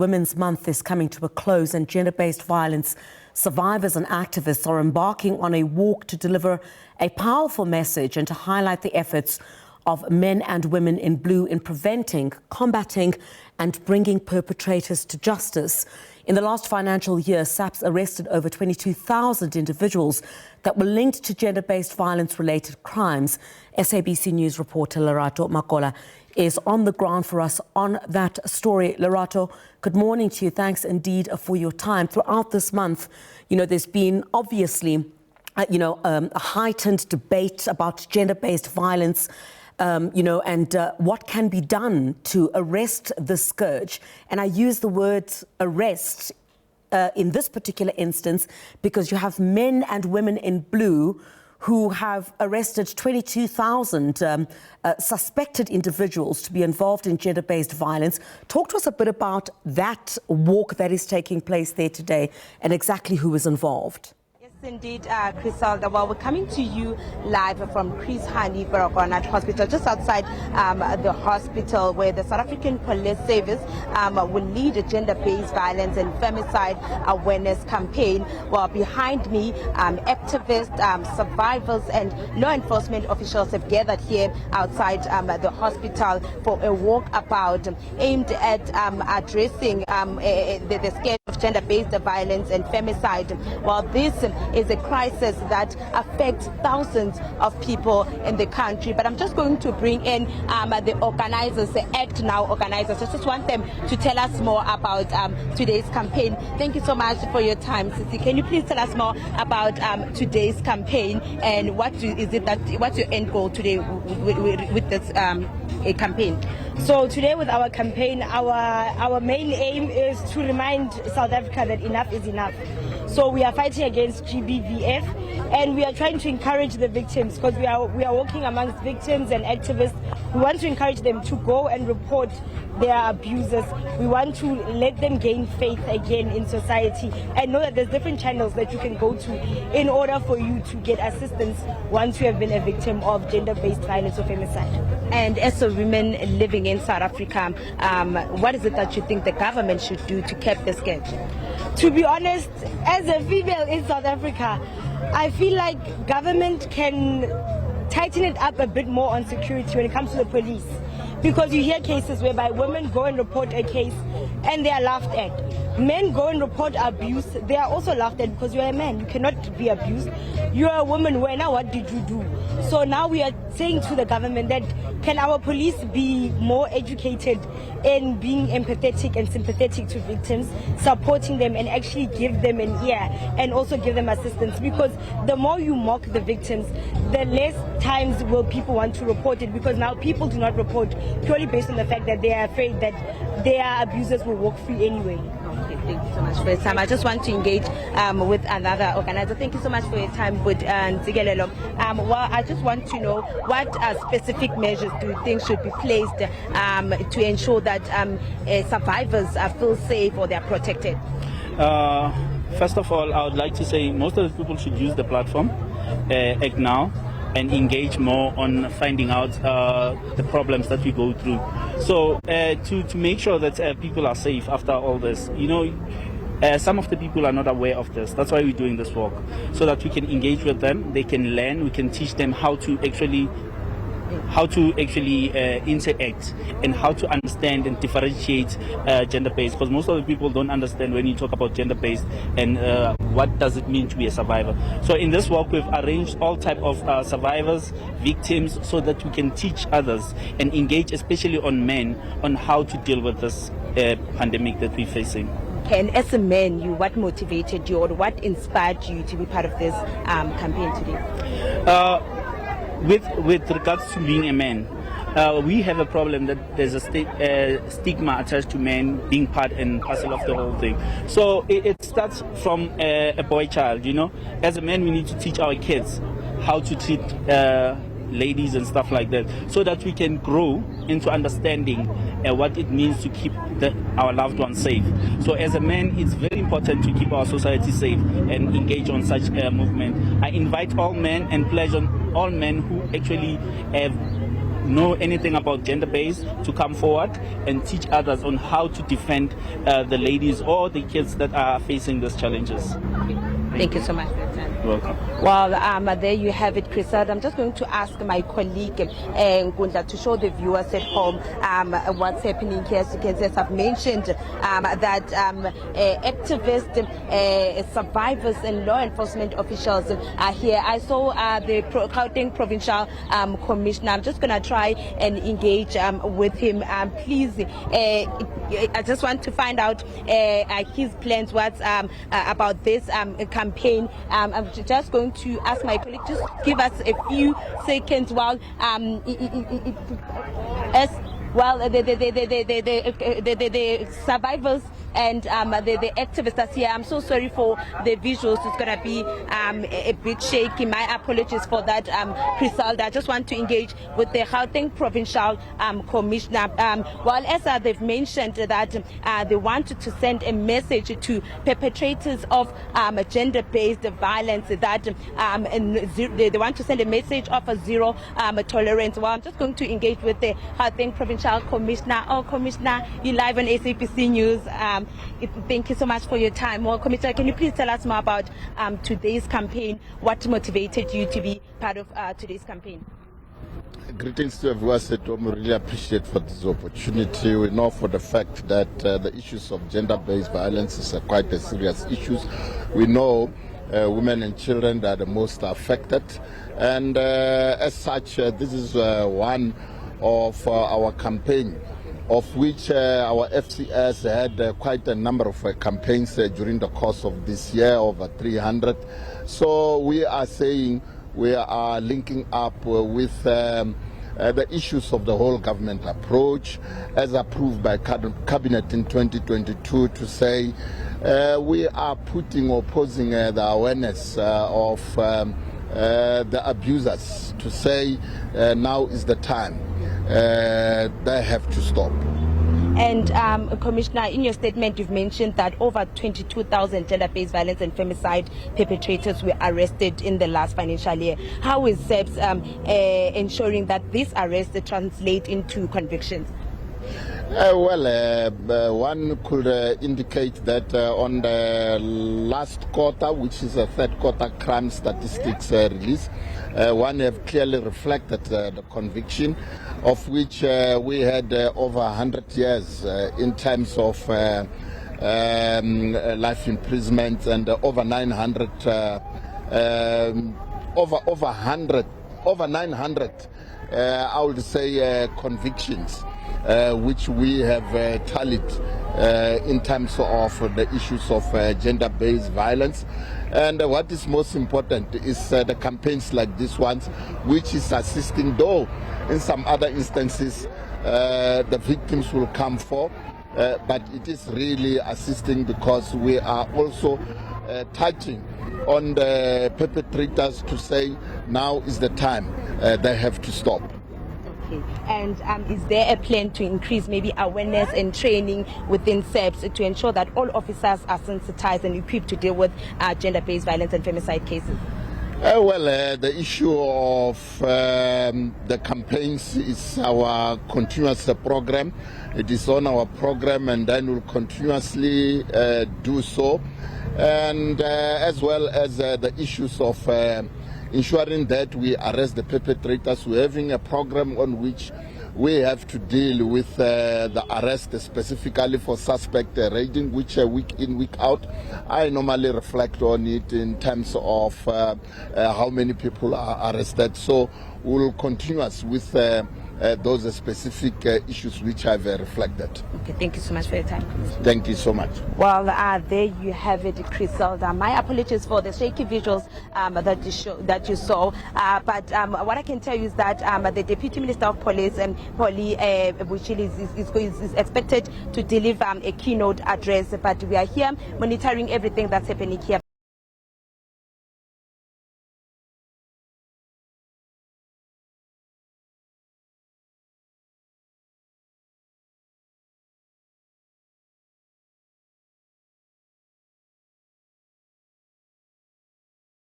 Women's Month is coming to a close, and gender-based violence survivors and activists are embarking on a walk to deliver a powerful message and to highlight the efforts of men and women in blue in preventing, combating and bringing perpetrators to justice. In the last financial year, SAPS arrested over 22,000 individuals that were linked to gender-based violence-related crimes. SABC News reporter Lerato Makola is on the ground for us on that story. Lerato, good morning to you. Thanks indeed for your time. Throughout this month, there's been obviously, a heightened debate about gender-based violence, and what can be done to arrest the scourge. And I use the word arrest in this particular instance because you have men and women in blue who have arrested 22,000 suspected individuals to be involved in gender-based violence. Talk to us a bit about that walk that is taking place there today and exactly who is involved. Indeed, Criselda. Well, we're coming to you live from Chris Hani Baragwanath Hospital, just outside the hospital, where the South African Police Service will lead a gender-based violence and femicide awareness campaign. Well, behind me, activists, survivors and law enforcement officials have gathered here outside the hospital for a walkabout aimed at addressing the scale of gender-based violence and femicide. Well, this is a crisis that affects thousands of people in the country. But I'm just going to bring in the organizers, the Act Now organizers. I just want them to tell us more about today's campaign. Thank you so much for your time, Sisi. Can you please tell us more about today's campaign and what's your end goal today with this campaign? So today with our campaign, our main aim is to remind South Africa that enough is enough. So we are fighting against GBVF, and we are trying to encourage the victims because we are working amongst victims and activists. We want to encourage them to go and report their abusers. We want to let them gain faith again in society and know that there's different channels that you can go to in order for you to get assistance once you have been a victim of gender-based violence or femicide. And as a woman living in South Africa, what is it that you think the government should do to cap the scourge? To be honest, as a female in South Africa, I feel like government can tighten it up a bit more on security when it comes to the police. Because you hear cases whereby women go and report a case and they are laughed at. Men go and report abuse, they are also laughed at because you're a man, you cannot be abused. You're a woman, now what did you do? So now we are saying to the government that can our police be more educated in being empathetic and sympathetic to victims, supporting them and actually give them an ear and also give them assistance, because the more you mock the victims, the less times will people want to report it, because now people do not report purely based on the fact that they are afraid that their abusers will walk free anyway. Okay, thank you so much for your time. I just want to engage with another organizer. Thank you so much for your time, with Nzigelelo. Well, I just want to know what specific measures do you think should be placed to ensure that survivors feel safe or they are protected? First of all, I would like to say most of the people should use the platform, Act Now, and engage more on finding out the problems that we go through. So to make sure that people are safe after all this, some of the people are not aware of this. That's why we're doing this work, so that we can engage with them, they can learn, we can teach them how to actually interact and how to understand and differentiate gender-based, because most of the people don't understand when you talk about gender-based and what does it mean to be a survivor. So in this work, we've arranged all type of survivors, victims, so that we can teach others and engage especially on men on how to deal with this pandemic that we're facing. And as a man, what motivated you, or what inspired you to be part of this campaign today? With regards to being a man, we have a problem that there's a stigma attached to men being part and parcel of the whole thing. So it starts from a boy child, As a man, we need to teach our kids how to treat ladies and stuff like that, so that we can grow into understanding what it means to keep our loved ones safe. So as a man, it's very important to keep our society safe and engage on such a movement. I invite all men and pledge on all men who actually have know anything about gender-based to come forward and teach others on how to defend the ladies or the kids that are facing these challenges. Thank you so much for your time. You're welcome. Well, there you have it, Chriselle. I'm just going to ask my colleague Nkundla to show the viewers at home what's happening here. As you can see, as I've mentioned, that activists, survivors, and law enforcement officials are here. I saw the Gauteng Provincial Commissioner. I'm just going to try and engage with him. Please, I just want to find out his plans. What's about this campaign. I'm just going to ask my colleague, just give us a few seconds while as well the survivors and the activists are here. I'm so sorry for the visuals. It's going to be a bit shaky. My apologies for that, Chriselle. I just want to engage with the Gauteng Provincial Commissioner. Well, as they've mentioned that they wanted to send a message to perpetrators of gender-based violence, that they want to send a message of a zero tolerance. Well, I'm just going to engage with the Gauteng Provincial Commissioner. Oh, Commissioner, you're live on SABC News. Thank you so much for your time. Well, Commissioner, can you please tell us more about today's campaign? What motivated you to be part of today's campaign? Greetings to everyone. I really appreciate for this opportunity. We know for the fact that the issues of gender-based violence is quite a serious issue. We know women and children are the most affected, and as such, this is one of our campaign, of which our FCS had quite a number of campaigns during the course of this year, over 300. So we are saying we are linking up with the issues of the whole government approach as approved by Cabinet in 2022 to say we are putting or posing the awareness of the abusers to say now is the time. They have to stop. And Commissioner, in your statement, you've mentioned that over 22,000 gender-based violence and femicide perpetrators were arrested in the last financial year. How is SAPS ensuring that these arrests translate into convictions? One could indicate that on the last quarter, which is a third quarter crime statistics release, one have clearly reflected the conviction, of which we had over 100 years in terms of life imprisonment and over 900 I would say convictions, which we have tallied in terms of the issues of gender-based violence. And what is most important is the campaigns like this ones, which is assisting, though in some other instances the victims will come for, but it is really assisting because we are also touching on the perpetrators to say now is the time, they have to stop. Okay. And is there a plan to increase maybe awareness and training within SAPS to ensure that all officers are sensitized and equipped to deal with gender-based violence and femicide cases? The issue of the campaigns is our continuous program. It is on our program, and then we'll continuously do so. And as well as the issues of ensuring that we arrest the perpetrators. We're having a program on which we have to deal with the arrest specifically for suspect raiding, which week in, week out. I normally reflect on it in terms of how many people are arrested. So we'll continue with those specific issues which I've reflected. Okay, thank you so much for your time. Thank you so much. Well, there you have it, Chriselle. My apologies for the shaky visuals that you saw. But what I can tell you is that the Deputy Minister of Police, Polly is expected to deliver a keynote address. But we are here monitoring everything that's happening here.